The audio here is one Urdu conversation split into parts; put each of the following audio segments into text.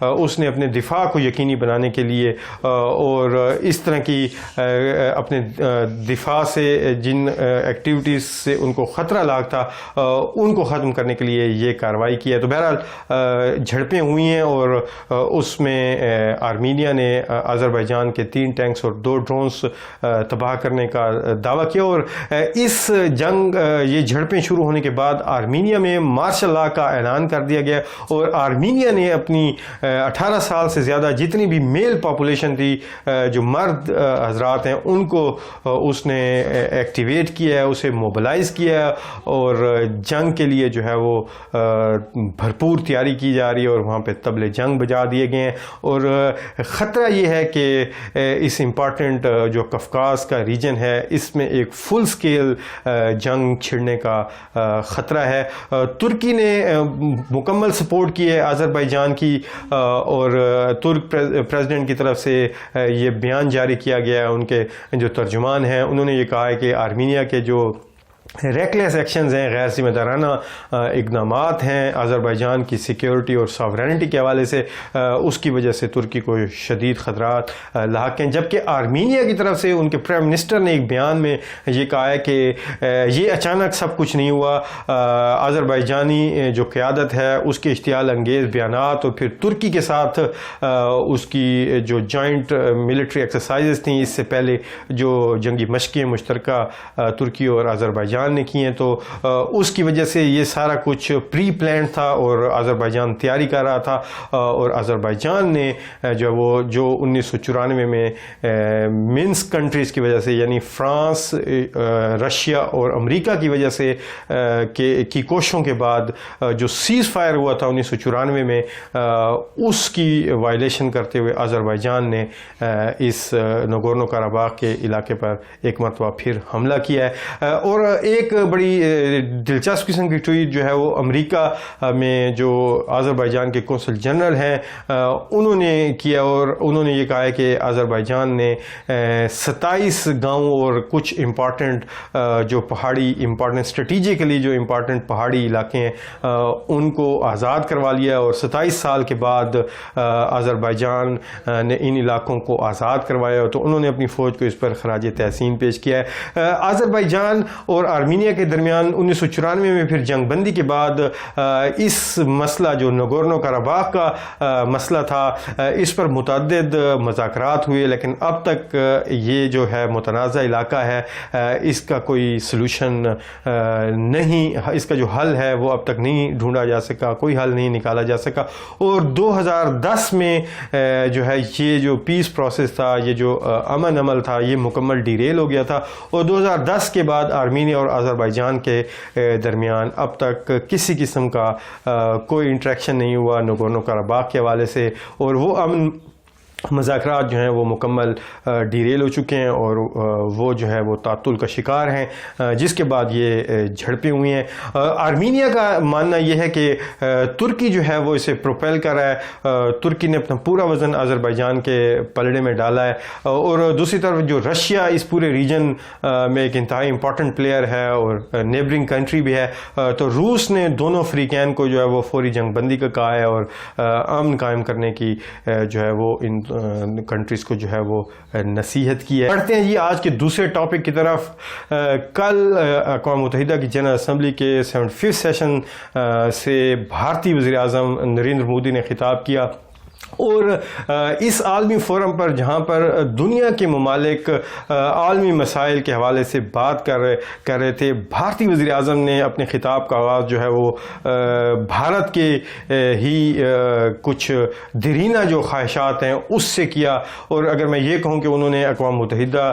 اس نے اپنے دفاع کو یقینی بنانے کے لیے اور اس طرح کی اپنے دفاع سے جن ایکٹیویٹیز سے ان کو خطرہ لاحق تھا ان کو ختم کرنے کے لیے یہ کارروائی کی ہے. تو بہرحال جھڑپیں ہوئی ہیں اور اس میں آرمینیا نے آذربائیجان کے 3 ٹینکس اور 2 ڈرونز تباہ کرنے کا دعویٰ کیا. اور اس جنگ یہ جھڑپیں شروع ہونے کے بعد آرمینیا میں مارشل لاء کا اعلان کر دیا گیا اور آرمینیا نے اپنی 18 سال سے زیادہ جتنی بھی میل پاپولیشن تھی جو مرد حضرات ہیں ان کو اس نے ایکٹیویٹ کیا ہے, اسے موبلائز کیا ہے اور جنگ کے لیے جو ہے وہ بھرپور تیاری کی جا رہی ہے اور وہاں پہ طبلِ جنگ بجا دیے گئے ہیں. اور خطرہ یہ ہے کہ اس امپارٹنٹ جو کفکاز کا ریجن ہے اس میں ایک فل سکیل جنگ چھڑنے کا خطرہ ہے. ترکی نے مکمل سپورٹ کی ہے آذربائیجان کی اور ترک پریزیڈنٹ کی طرف سے یہ بیان جاری کیا گیا ہے. ان کے جو ترجمان ہیں انہوں نے یہ کہا ہے کہ آرمینیا کے جو ریکلیس ایکشنز ہیں, غیر ذمہ دارانہ اقدامات ہیں آذربائیجان کی سیکیورٹی اور ساورینٹی کے حوالے سے, اس کی وجہ سے ترکی کو شدید خطرات لاحق ہیں. جبکہ آرمینیا کی طرف سے ان کے پرائم منسٹر نے ایک بیان میں یہ کہا ہے کہ یہ اچانک سب کچھ نہیں ہوا, آذربائیجانی جو قیادت ہے اس کے اشتعال انگیز بیانات اور پھر ترکی کے ساتھ اس کی جو جوائنٹ ملٹری ایکسرسائزز تھیں اس سے پہلے جو جنگی مشقیں مشترکہ ترکی اور آذربائیجان نے کی ہیں, تو اس کی وجہ سے یہ سارا کچھ پری پلانڈ تھا اور آذربائیجان تیاری کر رہا تھا. اور آذربائیجان نے جو 1994 میں منسک کنٹریز کی وجہ سے یعنی فرانس, رشیا اور امریکہ کی وجہ سے کی کوششوں کے بعد جو سیز فائر ہوا تھا 1994 میں, اس کی وائلیشن کرتے ہوئے آذربائیجان نے اس نگورنو قراباغ کے علاقے پر ایک مرتبہ پھر حملہ کیا ہے. اور ایک بڑی دلچسپ قسم کی ٹویٹ جو ہے وہ امریکہ میں جو آذربائیجان کے قونصل جنرل ہیں انہوں نے کیا اور انہوں نے یہ کہا ہے کہ آذربائیجان نے 27 گاؤں اور کچھ امپارٹنٹ جو پہاڑی امپارٹنٹ اسٹریٹجیکلی جو امپارٹنٹ پہاڑی علاقے ہیں ان کو آزاد کروا لیا اور 27 سال کے بعد آذربائیجان نے ان علاقوں کو آزاد کروایا. تو انہوں نے اپنی فوج کو اس پر خراج تحسین پیش کیا ہے. آذربائیجان اور آرمینیا کے درمیان 1994 میں پھر جنگ بندی کے بعد اس مسئلہ جو نگورنو قراباغ کا مسئلہ تھا اس پر متعدد مذاکرات ہوئے, لیکن اب تک یہ جو ہے متنازع علاقہ ہے اس کا کوئی سلوشن نہیں, اس کا جو حل ہے وہ اب تک نہیں ڈھونڈا جا سکا, کوئی حل نہیں نکالا جا سکا. اور 2010 میں جو ہے یہ جو پیس پروسیس تھا, یہ جو امن عمل تھا, یہ مکمل ڈیریل ہو گیا تھا. اور 2010 کے بعد آرمینیا اور آذربائیجان کے درمیان اب تک کسی قسم کا کوئی انٹریکشن نہیں ہوا نگورنو قراباغ کے حوالے سے, اور وہ امن مذاکرات جو ہیں وہ مکمل ڈیریل ہو چکے ہیں اور وہ جو ہے وہ تعطل کا شکار ہیں, جس کے بعد یہ جھڑپیں ہوئی ہیں. آرمینیا کا ماننا یہ ہے کہ ترکی جو ہے وہ اسے پروپیل کر رہا ہے, ترکی نے اپنا پورا وزن آذربائیجان کے پلڑے میں ڈالا ہے. اور دوسری طرف جو رشیا اس پورے ریجن میں ایک انتہائی امپورٹنٹ پلیئر ہے اور نیبرنگ کنٹری بھی ہے, تو روس نے دونوں فریقین کو جو ہے وہ فوری جنگ بندی کا کہا ہے اور امن قائم کرنے کی جو ہے وہ ان کنٹریز کو جو ہے وہ نصیحت کی ہے. پڑھتے ہیں جی آج کے دوسرے ٹاپک کی طرف. کل اقوام متحدہ کی جنرل اسمبلی کے 75 سیشن سے بھارتی وزیر اعظم نریندر مودی نے خطاب کیا اور اس عالمی فورم پر جہاں پر دنیا کے ممالک عالمی مسائل کے حوالے سے بات کر رہے تھے, بھارتی وزیر اعظم نے اپنے خطاب کا آغاز جو ہے وہ بھارت کے ہی کچھ دیرینہ جو خواہشات ہیں اس سے کیا. اور اگر میں یہ کہوں کہ انہوں نے اقوام متحدہ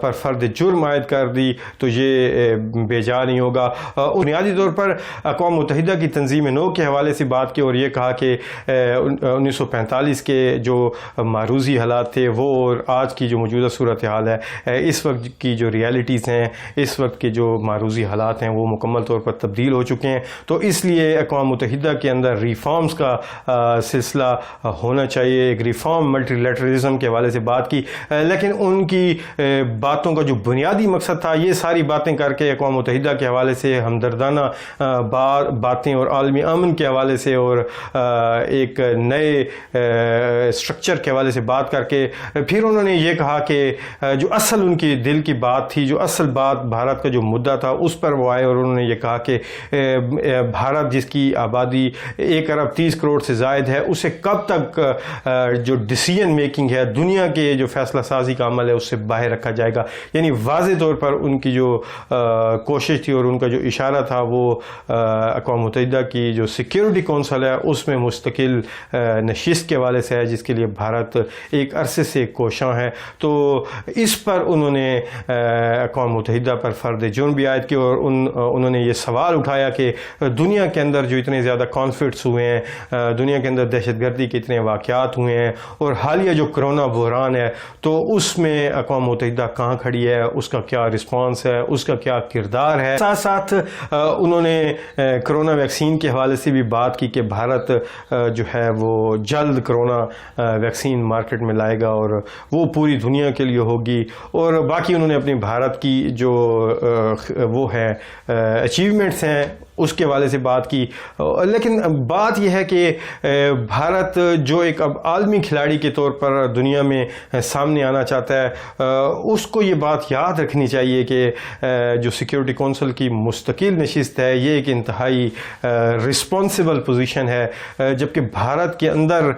پر فرد جرم عائد کر دی تو یہ بے جا نہیں ہوگا. بنیادی طور پر اقوام متحدہ کی تنظیم نو کے حوالے سے بات کی اور یہ کہا کہ 1945 1947 کے جو معروضی حالات تھے وہ اور آج کی جو موجودہ صورتحال ہے، اس وقت کی جو ریالٹیز ہیں، اس وقت کے جو معروضی حالات ہیں وہ مکمل طور پر تبدیل ہو چکے ہیں. تو اس لیے اقوام متحدہ کے اندر ریفارمز کا سلسلہ ہونا چاہیے. ایک ریفارم ملٹی لیٹرلزم کے حوالے سے بات کی، لیکن ان کی باتوں کا جو بنیادی مقصد تھا یہ ساری باتیں کر کے اقوام متحدہ کے حوالے سے ہمدردانہ باتیں اور عالمی امن کے حوالے سے اور ایک نئے اسٹرکچر کے حوالے سے بات کر کے پھر انہوں نے یہ کہا کہ جو اصل ان کی دل کی بات تھی، جو اصل بات بھارت کا جو مدعا تھا اس پر وہ آئے اور انہوں نے یہ کہا کہ بھارت جس کی آبادی 1 ارب 30 کروڑ سے زائد ہے، اسے کب تک جو ڈیسیژن میکنگ ہے، دنیا کے جو فیصلہ سازی کا عمل ہے اس سے باہر رکھا جائے گا. یعنی واضح طور پر ان کی جو کوشش تھی اور ان کا جو اشارہ تھا وہ اقوام متحدہ کی جو سیکیورٹی کونسل ہے اس میں مستقل نشست کے حوالے سے ہے، جس کے لیے بھارت ایک عرصے سے کوشاں ہے. تو اس پر انہوں نے اقوام متحدہ پر فرد جرم بھی عائد کی اور انہوں نے یہ سوال اٹھایا کہ دنیا کے اندر جو اتنے زیادہ کانفلکٹس ہوئے ہیں، دنیا کے اندر دہشت گردی کے اتنے واقعات ہوئے ہیں اور حالیہ جو کرونا بحران ہے، تو اس میں اقوام متحدہ کہاں کھڑی ہے، اس کا کیا رسپانس ہے، اس کا کیا کردار ہے. ساتھ ساتھ انہوں نے کرونا ویکسین کے حوالے سے بھی بات کی کہ بھارت جو ہے وہ جلد کرونا ویکسین مارکیٹ میں لائے گا اور وہ پوری دنیا کے لیے ہوگی. اور باقی انہوں نے اپنی بھارت کی جو وہ ہے اچیومنٹس ہیں اس کے حوالے سے بات کی. لیکن بات یہ ہے کہ بھارت جو ایک اب عالمی کھلاڑی کے طور پر دنیا میں سامنے آنا چاہتا ہے، اس کو یہ بات یاد رکھنی چاہیے کہ جو سیکیورٹی کونسل کی مستقل نشست ہے یہ ایک انتہائی رسپانسبل پوزیشن ہے، جبکہ بھارت کے اندر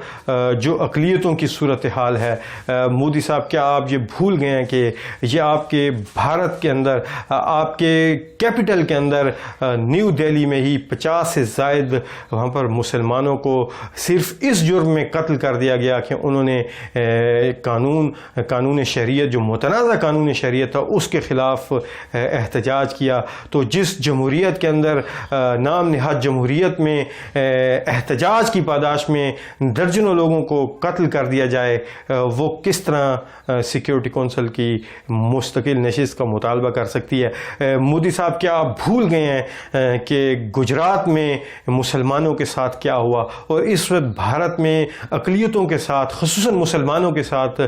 جو اقلیتوں کی صورتحال ہے، مودی صاحب کیا آپ یہ بھول گئے ہیں کہ یہ آپ کے بھارت کے اندر، آپ کے کیپٹل کے اندر نیو دہلی میں ہی 50 سے زائد وہاں پر مسلمانوں کو صرف اس جرم میں قتل کر دیا گیا کہ انہوں نے قانون شریعت، جو متنازع قانون شریعت تھا، اس کے خلاف احتجاج کیا. تو جس جمہوریت کے اندر نام نہاد جمہوریت میں احتجاج کی پاداش میں درجنوں لوگوں کو قتل کر دیا جائے، وہ کس طرح سیکیورٹی کونسل کی مستقل نشست کا مطالبہ کر سکتی ہے؟ مودی صاحب کیا آپ بھول گئے ہیں کہ گجرات میں مسلمانوں کے ساتھ کیا ہوا اور اس وقت بھارت میں اقلیتوں کے ساتھ، خصوصاً مسلمانوں کے ساتھ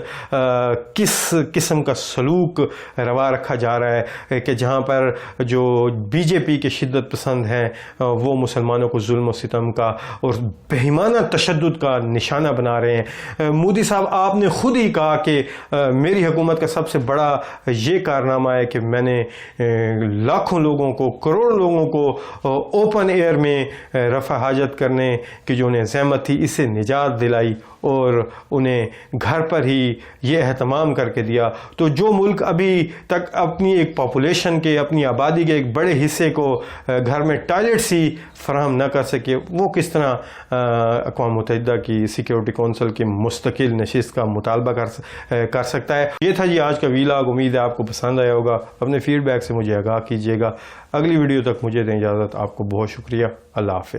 کس قسم کا سلوک روا رکھا جا رہا ہے کہ جہاں پر جو بی جے پی کے شدت پسند ہیں وہ مسلمانوں کو ظلم و ستم کا اور بہیمانہ تشدد کا نشانہ بنا رہے ہیں. مودی صاحب آپ نے خود ہی کہا کہ میری حکومت کا سب سے بڑا یہ کارنامہ ہے کہ میں نے لاکھوں لوگوں کو، کروڑوں لوگوں کو اوپن ایئر میں رفع حاجت کرنے کی جو انہیں زحمت تھی اس سے نجات دلائی اور انہیں گھر پر ہی یہ اہتمام کر کے دیا. تو جو ملک ابھی تک اپنی ایک پاپولیشن کے، اپنی آبادی کے ایک بڑے حصے کو گھر میں ٹوائلٹس ہی فراہم نہ کر سکے، وہ کس طرح اقوام متحدہ کی سیکیورٹی کونسل کی مستقل نشست کا مطالبہ کر سکتا ہے؟ یہ تھا جی آج کا ویلاگ. امید ہے آپ کو پسند آیا ہوگا. اپنے فیڈ بیک سے مجھے آگاہ کیجیے گا. اگلی ویڈیو تک مجھے دیں اجازت. آپ کو بہت شکریہ. اللہ حافظ.